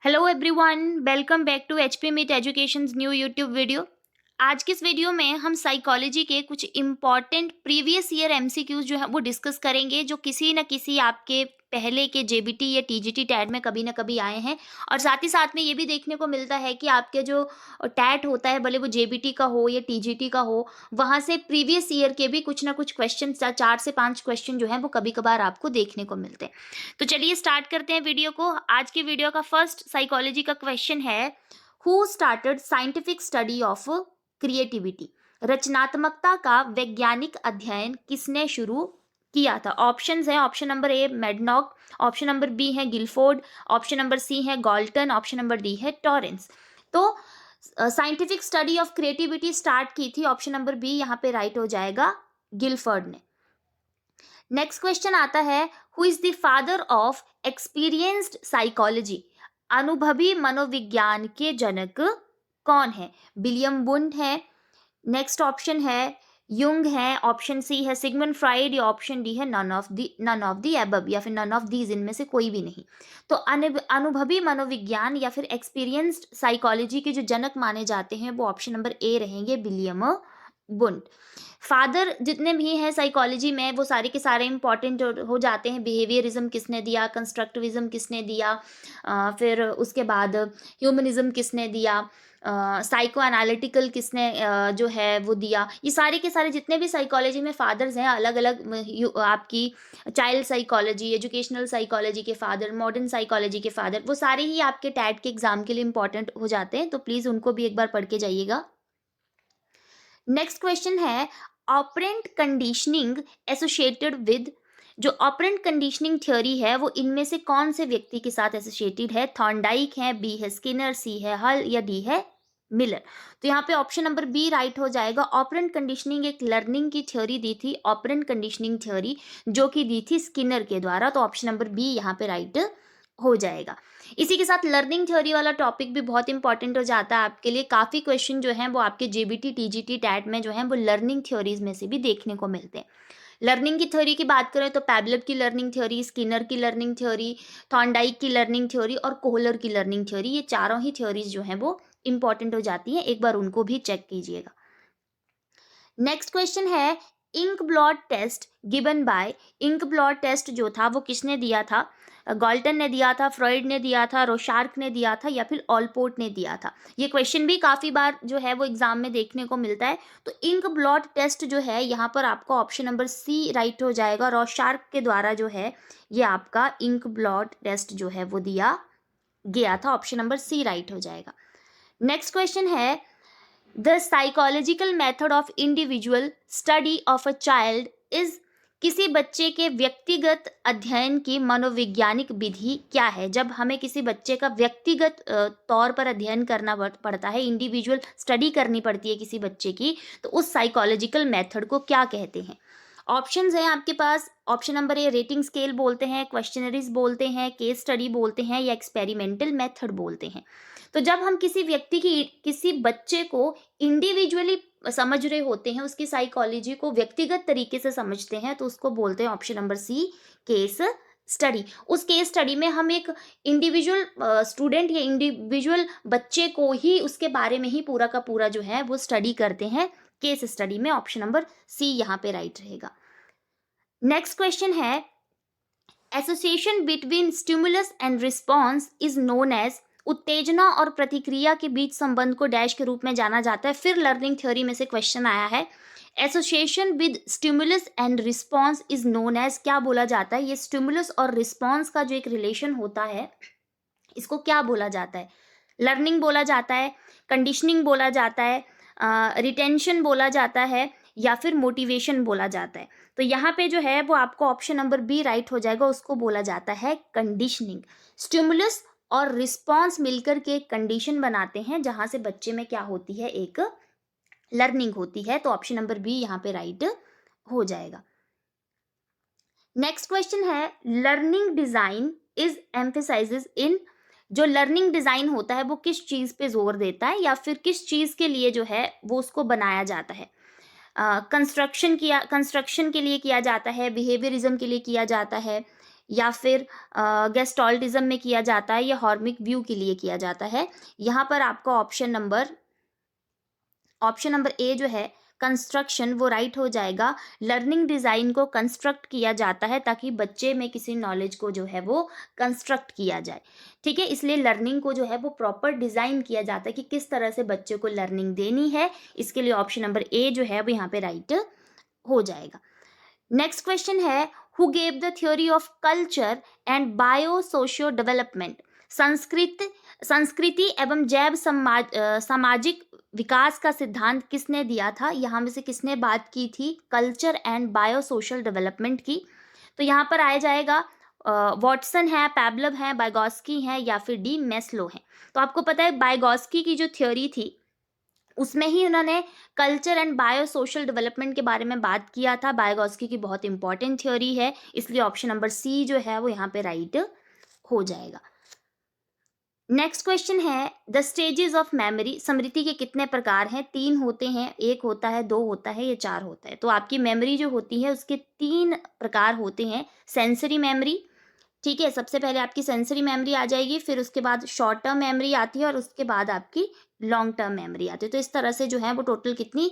Hello everyone, welcome back to HP meet educations new YouTube video. आज की इस video में हम साइकोलॉजी के कुछ इम्पॉर्टेंट प्रीवियस ईयर एमसीक्यूज जो है वो डिस्कस करेंगे, जो किसी न किसी आपके पहले के जेबीटी या टीजीटी टैट में कभी ना कभी आए हैं। और साथ ही साथ में ये भी देखने को मिलता है कि आपके जो टैट होता है, भले वो जेबीटी का हो या टीजीटी का हो, वहाँ से प्रीवियस ईयर के भी कुछ ना कुछ क्वेश्चन, 4 से 5 क्वेश्चन जो है वो कभी कभार आपको देखने को मिलते हैं। तो चलिए स्टार्ट करते हैं वीडियो को। आज की वीडियो का फर्स्ट साइकोलॉजी का क्वेश्चन है, who started scientific study of creativity. रचनात्मकता का वैज्ञानिक अध्ययन किसने शुरू किया था? ऑप्शंस है, option number A Mednick, option number B है गिलफोर्ड, ऑप्शन नंबर सी है गॉल्टन, ऑप्शन नंबर डी है टॉरेंस। तो scientific study of creativity start की थी, ऑप्शन नंबर बी यहाँ पे राइट हो जाएगा, गिलफोर्ड ने। नेक्स्ट क्वेश्चन आता है, who is the father of experienced psychology. अनुभवी मनोविज्ञान के जनक कौन है? विलियम वुंड है, नेक्स्ट ऑप्शन है युंग है, ऑप्शन सी है सिगमंड फ्राइड, या ऑप्शन डी है नन ऑफ द अबव, या फिर नन ऑफ दीज, इनमें से कोई भी नहीं। तो अनुभवी मनोविज्ञान या फिर एक्सपीरियंस्ड साइकोलॉजी के जो जनक माने जाते हैं वो ऑप्शन नंबर ए रहेंगे, विलियम वुंड। फादर जितने भी हैं साइकोलॉजी में वो सारे के सारे इंपॉर्टेंट हो जाते हैं। बिहेवियरिज्म किसने दिया, कंस्ट्रक्टिविज्म किसने दिया, फिर उसके बाद ह्यूमनिज्म किसने दिया, साइको एनालिटिकल किसने जो है वो दिया। ये सारे के सारे जितने भी साइकोलॉजी में फादर्स हैं, अलग अलग आपकी चाइल्ड साइकोलॉजी, एजुकेशनल साइकोलॉजी के फादर, मॉडर्न साइकोलॉजी के फादर, वो सारे ही आपके टैट के एग्जाम के लिए इंपॉर्टेंट हो जाते हैं। तो प्लीज़ उनको भी एक बार पढ़ के जाइएगा। नेक्स्ट क्वेश्चन है, ऑपरेंट कंडीशनिंग एसोसिएटेड विद। जो ऑपरेंट कंडीशनिंग थ्योरी है वो इनमें से कौन से व्यक्ति के साथ एसोसिएटेड है? थॉर्नडाइक है, बी है स्किनर, सी है हल, या डी है मिलर। तो यहाँ पे ऑप्शन नंबर बी राइट हो जाएगा। ऑपरेंट कंडीशनिंग एक लर्निंग की थ्योरी दी थी, ऑपरेंट कंडीशनिंग थ्योरी जो कि दी थी स्किनर के द्वारा। तो ऑप्शन नंबर बी यहाँ पे राइट हो जाएगा। इसी के साथ लर्निंग थ्योरी वाला टॉपिक भी बहुत इंपॉर्टेंट हो जाता है आपके लिए। काफ़ी क्वेश्चन जो हैं वो आपके जेबीटी टीजीटी टैट में जो हैं वो लर्निंग थ्योरीज में से भी देखने को मिलते हैं। लर्निंग की थ्योरी की बात करें तो पैवलव की लर्निंग थ्योरी, स्किनर की लर्निंग थ्योरी, थॉर्नडाइक की लर्निंग थ्योरी और कोहलर की लर्निंग थ्योरी, ये चारों ही थ्योरीज जो हैं वो इंपॉर्टेंट हो जाती हैं। एक बार उनको भी चेक कीजिएगा। नेक्स्ट क्वेश्चन है, ink blot test given by. Ink blot test जो था वो किसने दिया था? गॉल्टन ने दिया था, फ्रॉइड ने दिया था, रोशार्क ने दिया था, या फिर ऑलपोर्ट ने दिया था? ये क्वेश्चन भी काफ़ी बार जो है वो एग्जाम में देखने को मिलता है। तो इंक ब्लॉट टेस्ट जो है यहाँ पर आपका ऑप्शन नंबर सी राइट हो जाएगा। रोशार्क के द्वारा जो है ये आपका इंक ब्लॉट टेस्ट जो है वो दिया गया था, ऑप्शन नंबर सी राइट हो जाएगा। नेक्स्ट क्वेश्चन है, the psychological method of individual study of a child is. किसी बच्चे के व्यक्तिगत अध्ययन की मनोवैज्ञानिक विधि क्या है? जब हमें किसी बच्चे का व्यक्तिगत तौर पर अध्ययन करना पड़ता है, इंडिविजुअल स्टडी करनी पड़ती है किसी बच्चे की, तो उस साइकोलॉजिकल मेथड को क्या कहते हैं? ऑप्शंस हैं आपके पास। Option number A rating scale बोलते हैं, क्वेश्चनरीज बोलते हैं, केस स्टडी बोलते हैं, या एक्सपेरिमेंटल मेथड बोलते हैं। तो जब हम किसी बच्चे को इंडिविजुअली समझ रहे होते हैं, उसकी साइकोलॉजी को व्यक्तिगत तरीके से समझते हैं, तो उसको बोलते हैं option number C case study. उस केस स्टडी में हम एक इंडिविजुअल स्टूडेंट या इंडिविजुअल बच्चे को ही उसके बारे में ही पूरा का पूरा जो है वो स्टडी करते हैं केस स्टडी में। ऑप्शन नंबर सी यहाँ पे राइट रहेगा। नेक्स्ट क्वेश्चन है, association between stimulus and response is known as. उत्तेजना और प्रतिक्रिया के बीच संबंध को डैश के रूप में जाना जाता है। फिर लर्निंग थ्योरी में से क्वेश्चन आया है, association with stimulus and response is known as. क्या बोला जाता है? ये स्टिमुलस और रिस्पॉन्स का जो एक रिलेशन होता है, इसको क्या बोला जाता है? लर्निंग बोला जाता है, कंडीशनिंग बोला जाता है, रिटेंशन बोला जाता है, या फिर मोटिवेशन बोला जाता है? तो यहाँ पे जो है वो आपको ऑप्शन नंबर बी राइट हो जाएगा, उसको बोला जाता है कंडीशनिंग। स्टिमुलस और रिस्पॉन्स मिलकर के एक कंडीशन बनाते हैं जहां से बच्चे में क्या होती है, एक लर्निंग होती है। तो ऑप्शन नंबर बी यहाँ पे राइट हो जाएगा। नेक्स्ट क्वेश्चन है, लर्निंग डिजाइन इज एम्फेसाइजेस इन। जो लर्निंग डिजाइन होता है वो किस चीज पे जोर देता है, या फिर किस चीज के लिए जो है वो उसको बनाया जाता है? कंस्ट्रक्शन के लिए किया जाता है, बिहेवियरिज्म के लिए किया जाता है, या फिर गेस्टॉल्टिज्म में किया जाता है या हॉर्मिक व्यू के लिए किया जाता है। यहाँ पर आपका ऑप्शन नंबर ए जो है कंस्ट्रक्शन, वो राइट हो जाएगा। लर्निंग डिज़ाइन को कंस्ट्रक्ट किया जाता है ताकि बच्चे में किसी नॉलेज को जो है वो कंस्ट्रक्ट किया जाए, ठीक है। इसलिए लर्निंग को जो है वो प्रॉपर डिज़ाइन किया जाता है कि किस तरह से बच्चे को लर्निंग देनी है। इसके लिए ऑप्शन नंबर ए जो है वो यहाँ पे राइट हो जाएगा। नेक्स्ट क्वेश्चन है, who gave the theory of culture and bio socio development? संस्कृति एवं जैव सामाजिक विकास का सिद्धांत किसने दिया था? यहाँ में से किसने बात की थी culture and bio social development की? तो यहाँ पर आया जाएगा वॉटसन है, पैब्लव है, बायगॉस्की है या फिर डी मेस्लो है। तो आपको पता है बायगॉस्की की जो थ्योरी थी उसमें ही उन्होंने culture and bio social development के बारे में बात किया था। बायगॉस्की की बहुत इंपॉर्टेंट थ्योरी है, इसलिए ऑप्शन नंबर सी जो है वो यहाँ पे राइट हो जाएगा। नेक्स्ट क्वेश्चन है, द स्टेजेस ऑफ मेमोरी, स्मृति के कितने प्रकार हैं? 3 होते हैं, 1 होता है, 2 होता है या 4 होता है? तो आपकी मेमोरी जो होती है उसके 3 प्रकार होते हैं। सेंसरी मेमोरी, ठीक है, सबसे पहले आपकी सेंसरी मेमोरी आ जाएगी, फिर उसके बाद शॉर्ट टर्म मेमोरी आती है और उसके बाद आपकी लॉन्ग टर्म मेमोरी आती है। तो इस तरह से जो है वो टोटल कितनी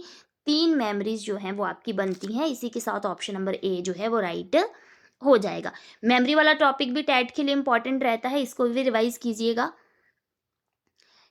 3 मेमोरीज जो हैं वो आपकी बनती हैं। इसी के साथ ऑप्शन नंबर ए जो है वो राइट हो जाएगा। मेमोरी वाला टॉपिक भी टेट के लिए इंपॉर्टेंट रहता है, इसको भी रिवाइज कीजिएगा।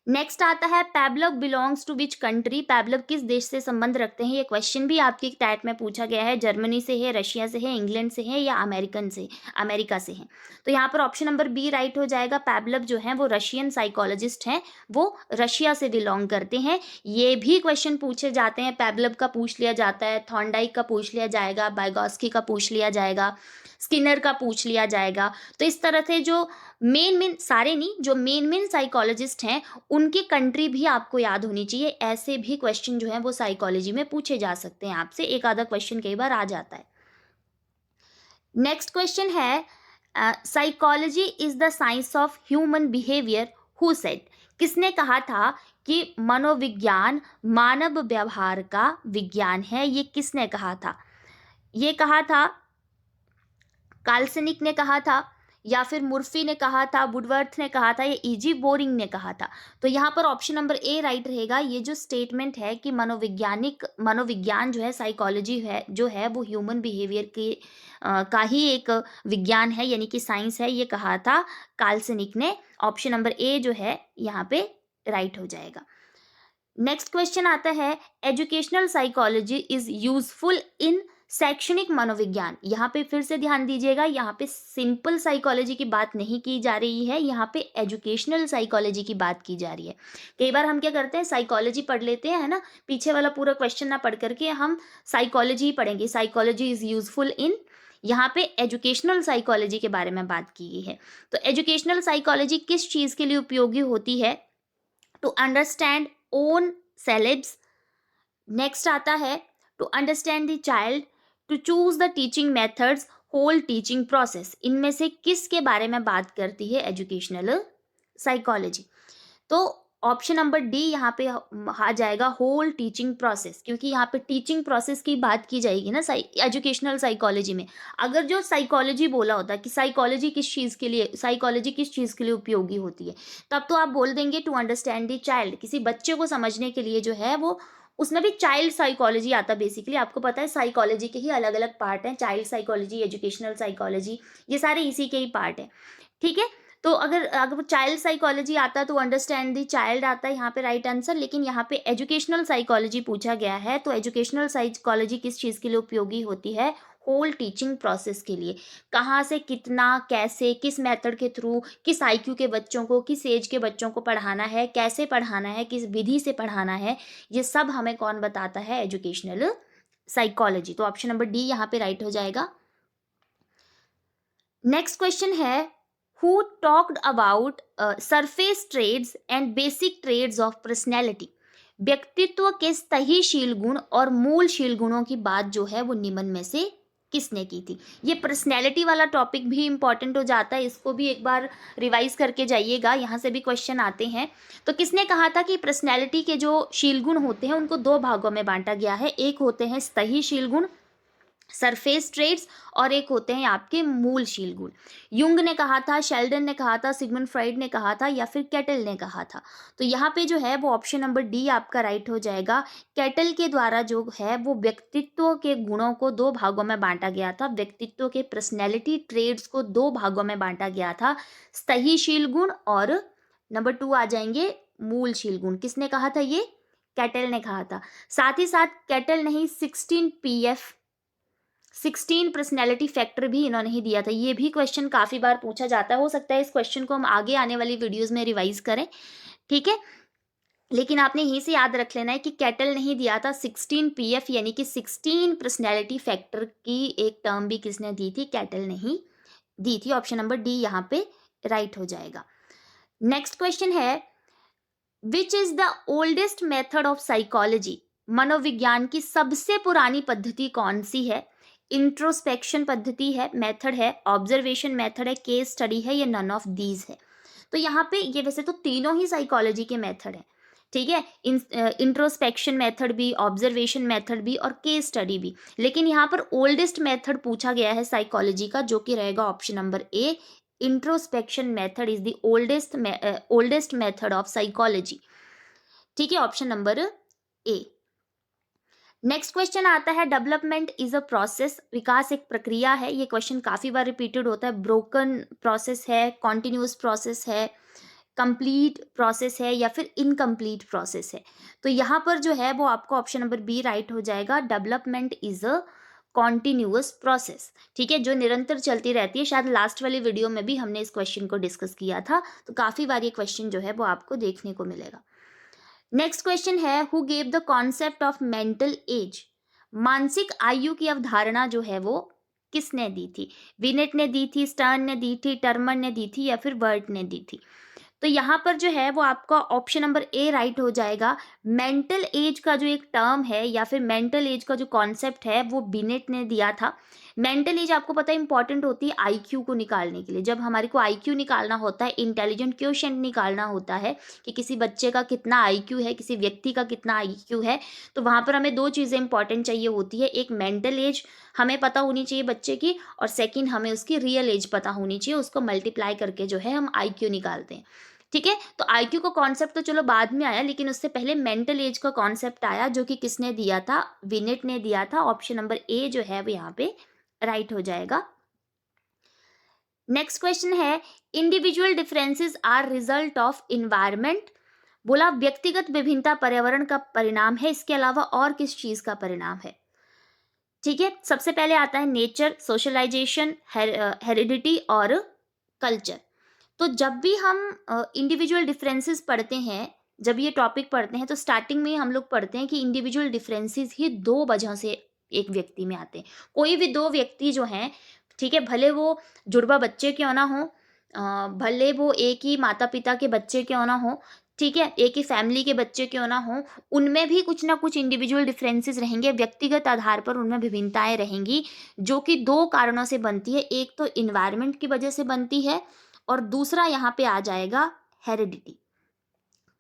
नेक्स्ट आता है, पैब्लव बिलोंग्स टू विच कंट्री? पैब्लव किस देश से संबंध रखते हैं? ये क्वेश्चन भी आपके टैट में पूछा गया है। जर्मनी से है, रशिया से है, इंग्लैंड से है या अमेरिका से है? तो यहाँ पर ऑप्शन नंबर बी राइट हो जाएगा। पैब्लव जो है वो रशियन साइकोलॉजिस्ट हैं, वो रशिया से बिलोंग करते हैं। ये भी क्वेश्चन पूछे जाते हैं, पैब्लव का पूछ लिया जाता है, थॉर्नडाइक का पूछ लिया जाएगा, बायगॉस्की का पूछ लिया जाएगा, स्किनर का पूछ लिया जाएगा। तो इस तरह से जो मेन सारे नहीं, जो मेन साइकोलॉजिस्ट हैं उनकी कंट्री भी आपको याद होनी चाहिए। ऐसे भी क्वेश्चन जो है वो साइकोलॉजी में पूछे जा सकते हैं आपसे, एक आधा क्वेश्चन कई बार आ जाता है। नेक्स्ट क्वेश्चन है, psychology is the science of human behaviour, who said? किसने कहा था कि मनोविज्ञान मानव व्यवहार का विज्ञान है? ये किसने कहा था? ये कहा था काल्सनिक ने कहा था या फिर मुर्फी ने कहा था, वुडवर्थ ने कहा था या ईजी बोरिंग ने कहा था? तो यहाँ पर ऑप्शन नंबर ए राइट रहेगा। ये जो स्टेटमेंट है कि मनोविज्ञान जो है, साइकोलॉजी है जो है वो ह्यूमन बिहेवियर के का ही एक विज्ञान है, यानी कि साइंस है, ये कहा था काल्सनिक ने। ऑप्शन नंबर ए जो है यहाँ पे राइट हो जाएगा। नेक्स्ट क्वेश्चन आता है, educational psychology is useful in शैक्षणिक मनोविज्ञान? यहाँ पे फिर से ध्यान दीजिएगा, यहाँ पे सिंपल साइकोलॉजी की बात नहीं की जा रही है, यहाँ पे एजुकेशनल साइकोलॉजी की बात की जा रही है। कई बार हम क्या करते हैं, साइकोलॉजी पढ़ लेते हैं, है ना, पीछे वाला पूरा क्वेश्चन ना पढ़ करके हम साइकोलॉजी ही पढ़ेंगे। साइकोलॉजी इज यूजफुल इन, यहाँ पे एजुकेशनल साइकोलॉजी के बारे में बात की गई है। तो एजुकेशनल साइकोलॉजी किस चीज़ के लिए उपयोगी होती है? To understand own selves. Next आता है, to understand the child, to choose the teaching methods, whole teaching process. इनमें से किसके बारे में बात करती है एजुकेशनल साइकोलॉजी? तो ऑप्शन नंबर डी यहाँ पे आ जाएगा, होल टीचिंग प्रोसेस, क्योंकि यहाँ पे टीचिंग प्रोसेस की बात की जाएगी ना एजुकेशनल साइकोलॉजी में। अगर जो साइकोलॉजी बोला होता कि साइकोलॉजी किस चीज़ के लिए उपयोगी होती है, तब तो आप बोल देंगे टू अंडरस्टैंड द चाइल्ड, किसी बच्चे को समझने के लिए जो है वो, उसमें भी चाइल्ड साइकोलॉजी आता है बेसिकली। आपको पता है साइकोलॉजी के ही अलग अलग पार्ट हैं, चाइल्ड साइकोलॉजी, एजुकेशनल साइकोलॉजी, ये सारे इसी के ही पार्ट हैं, ठीक है। तो अगर चाइल्ड साइकोलॉजी आता तो अंडरस्टैंड द चाइल्ड आता है यहाँ पे राइट आंसर, लेकिन यहाँ पे एजुकेशनल साइकोलॉजी पूछा गया है। तो एजुकेशनल साइकोलॉजी किस चीज़ के लिए उपयोगी होती है? होल टीचिंग प्रोसेस के लिए। कहाँ से, कितना, कैसे, किस मेथड के थ्रू, किस आईक्यू के बच्चों को, किस एज के बच्चों को पढ़ाना है, कैसे पढ़ाना है, किस विधि से पढ़ाना है, ये सब हमें कौन बताता है? Educational psychology. तो ऑप्शन नंबर डी यहाँ पे राइट हो जाएगा। नेक्स्ट क्वेश्चन है, who talked about surface traits and basic traits of personality? व्यक्तित्व के स्तहीशील गुण और मूलशील गुणों की बात जो है वो निम्न में से किसने की थी? ये पर्सनैलिटी वाला टॉपिक भी इंपॉर्टेंट हो जाता है, इसको भी एक बार रिवाइज करके जाइएगा, यहाँ से भी क्वेश्चन आते हैं। तो किसने कहा था कि पर्सनैलिटी के जो शील गुण होते हैं उनको 2 भागों में बांटा गया है, एक होते हैं स्तहीशील गुण सरफेस ट्रेट्स, और एक होते हैं आपके मूलशील गुण। युंग ने कहा था, शेल्डन ने कहा था, सिगमंड फ्राइड ने कहा था, या फिर कैटल ने कहा था। तो यहाँ पे जो है वो ऑप्शन नंबर डी आपका राइट हो जाएगा। कैटल के द्वारा जो है वो व्यक्तित्व के गुणों को दो भागों में बांटा गया था, व्यक्तित्व के पर्सनैलिटी ट्रेड्स को दो भागों में बांटा गया था, स्थहीशील गुण और नंबर 2 आ जाएंगे मूलशील गुण। किसने कहा था ये? कैटल ने कहा था। साथ ही साथ कैटल नहीं, 16 पर्सनैलिटी फैक्टर भी इन्होंने ही दिया था। ये भी क्वेश्चन काफ़ी बार पूछा जाता है, हो सकता है इस क्वेश्चन को हम आगे आने वाली वीडियोज़ में रिवाइज करें, ठीक है। लेकिन आपने यहीं से याद रख लेना है कि कैटल नहीं दिया था, 16 PF यानी कि 16 पर्सनैलिटी फैक्टर की एक टर्म भी किसने दी थी? कैटल ने ही दी थी। ऑप्शन नंबर डी यहाँ पे राइट हो जाएगा। नेक्स्ट क्वेश्चन है, which is the oldest method of psychology? मनोविज्ञान की सबसे पुरानी पद्धति कौन सी है? इंट्रोस्पेक्शन पद्धति है, मेथड है, ऑब्जर्वेशन मेथड है, केस स्टडी है, या नन ऑफ दीज है? तो यहाँ पे ये वैसे तो तीनों ही साइकोलॉजी के मेथड हैं, ठीक है, इंट्रोस्पेक्शन मेथड भी, ऑब्जर्वेशन मेथड भी और केस स्टडी भी। लेकिन यहाँ पर ओल्डेस्ट मेथड पूछा गया है साइकोलॉजी का, जो कि रहेगा option number A. Introspection method is the oldest method of psychology, ठीक है, ऑप्शन नंबर ए। नेक्स्ट क्वेश्चन आता है, डेवलपमेंट इज अ प्रोसेस, विकास एक प्रक्रिया है। ये क्वेश्चन काफ़ी बार रिपीटेड होता है। ब्रोकन प्रोसेस है, कॉन्टिन्यूस प्रोसेस है, कंप्लीट प्रोसेस है, या फिर इनकम्प्लीट प्रोसेस है? तो यहाँ पर जो है वो आपको ऑप्शन नंबर बी राइट हो जाएगा। Development is a continuous process, ठीक है, जो निरंतर चलती रहती है। शायद लास्ट वाली वीडियो में भी हमने इस क्वेश्चन को डिस्कस किया था, तो काफ़ी बार ये क्वेश्चन जो है वो आपको देखने को मिलेगा। नेक्स्ट क्वेश्चन है, who gave the concept of mental as? मानसिक आयु की अवधारणा जो है वो किसने दी थी? विनेट ने दी थी, स्टर्न ने दी थी, टर्मर ने दी थी, या फिर वर्ट ने दी थी? तो यहाँ पर जो है वो आपका ऑप्शन नंबर ए राइट हो जाएगा। मेंटल एज का जो एक टर्म है या फिर मेंटल एज का जो कॉन्सेप्ट है वो बिनेट ने दिया था। मेंटल एज आपको पता है इंपॉर्टेंट होती है आईक्यू को निकालने के लिए। जब हमारे को आईक्यू निकालना होता है, इंटेलिजेंट क्वोशिएंट निकालना होता है कि किसी बच्चे का कितना आईक्यू है, किसी व्यक्ति का कितना आईक्यू है, तो वहाँ पर हमें दो चीज़ें इंपॉर्टेंट चाहिए होती है। एक मेंटल एज हमें पता होनी चाहिए बच्चे की, और सेकेंड हमें उसकी रियल एज पता होनी चाहिए। उसको मल्टीप्लाई करके जो है हम आईक्यू निकालते हैं, ठीक है। तो आईक्यू का कॉन्सेप्ट तो चलो बाद में आया, लेकिन उससे पहले मेंटल एज का कॉन्सेप्ट आया, जो कि किसने दिया था? विनेट ने दिया था। ऑप्शन नंबर ए जो है वो यहाँ पे राइट हो जाएगा। नेक्स्ट क्वेश्चन है, individual differences are result of environment. बोला व्यक्तिगत विभिन्नता पर्यावरण का परिणाम है, इसके अलावा और किस चीज का परिणाम है? ठीक है, सबसे पहले आता है नेचर, सोशलाइजेशन, हेरिडिटी और कल्चर। तो जब भी हम इंडिविजुअल डिफरेंसेस पढ़ते हैं, जब ये टॉपिक पढ़ते हैं, तो स्टार्टिंग में हम लोग पढ़ते हैं कि इंडिविजुअल डिफरेंसेस ही दो वजह से एक व्यक्ति में आते हैं। कोई भी दो व्यक्ति जो हैं, ठीक है, भले वो जुड़वा बच्चे क्यों ना हो, भले वो एक ही माता पिता के बच्चे क्यों ना हो, ठीक है, एक ही फैमिली के बच्चे क्यों ना हो, उनमें भी कुछ ना कुछ इंडिविजुअल डिफरेंसेस रहेंगे। व्यक्तिगत आधार पर उनमें विभिन्नताएं रहेंगी, जो कि दो कारणों से बनती है। एक तो इन्वायरमेंट की वजह से बनती है, और दूसरा यहाँ पे आ जाएगा हेरिडिटी,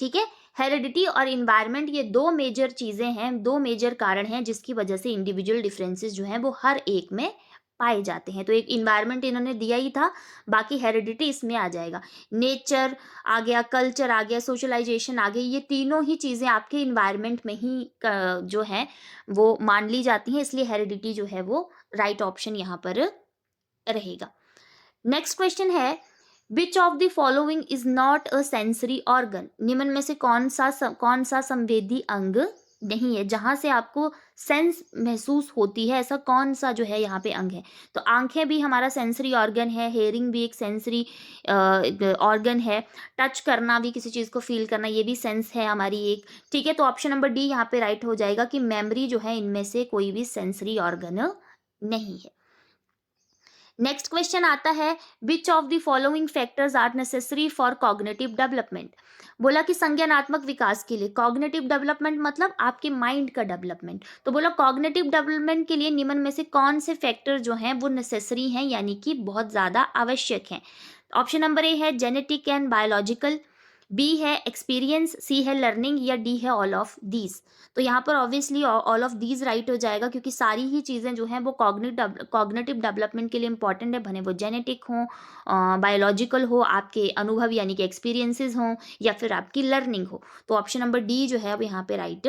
ठीक है। हेरिडिटी और इन्वायरमेंट ये दो मेजर चीज़ें हैं, दो मेजर कारण हैं जिसकी वजह से इंडिविजुअल डिफरेंसेस जो हैं वो हर एक में पाए जाते हैं। तो एक इन्वायरमेंट इन्होंने दिया ही था, बाकी हेरिडिटी इसमें आ जाएगा। नेचर आ गया, कल्चर आ गया, सोशलाइजेशन आ गई, ये तीनों ही चीज़ें आपके इन्वायरमेंट में ही जो है वो मान ली जाती हैं, इसलिए हेरिडिटी जो है वो राइट ऑप्शन यहाँ पर रहेगा। नेक्स्ट क्वेश्चन है, which of the following is not a sensory organ? निम्न में से कौन सा संवेदी अंग नहीं है, जहां से आपको सेंस महसूस होती है, ऐसा कौन सा जो है यहाँ पे अंग है? तो आंखें भी हमारा सेंसरी ऑर्गन है, हेयरिंग भी एक सेंसरी ऑर्गन है, टच करना भी, किसी चीज़ को फील करना, ये भी सेंस है हमारी एक, ठीक है। तो ऑप्शन नंबर डी यहाँ पे राइट हो जाएगा कि मेमोरी जो है इनमें से कोई भी सेंसरी ऑर्गन नहीं है। नेक्स्ट क्वेश्चन आता है, which of the following factors are necessary for cognitive development? बोला कि संज्ञानात्मक विकास के लिए, कॉग्निटिव डेवलपमेंट मतलब आपके माइंड का डेवलपमेंट, तो बोला कॉग्निटिव डेवलपमेंट के लिए निम्न में से कौन से फैक्टर जो हैं वो नेसेसरी हैं, यानी कि बहुत ज़्यादा आवश्यक हैं? ऑप्शन नंबर ए है जेनेटिक एंड बायोलॉजिकल, बी है एक्सपीरियंस, सी है लर्निंग या डी है ऑल ऑफ दीज। तो यहाँ पर obviously all of these right हो जाएगा, क्योंकि सारी ही चीज़ें जो हैं वो कॉग्निटिव डेवलपमेंट के लिए इंपॉर्टेंट है, भले वो जेनेटिक हों, बायोलॉजिकल हो, आपके अनुभव यानी कि एक्सपीरियंसेस हों, या फिर आपकी लर्निंग हो। तो ऑप्शन नंबर डी जो है वो यहाँ पे राइट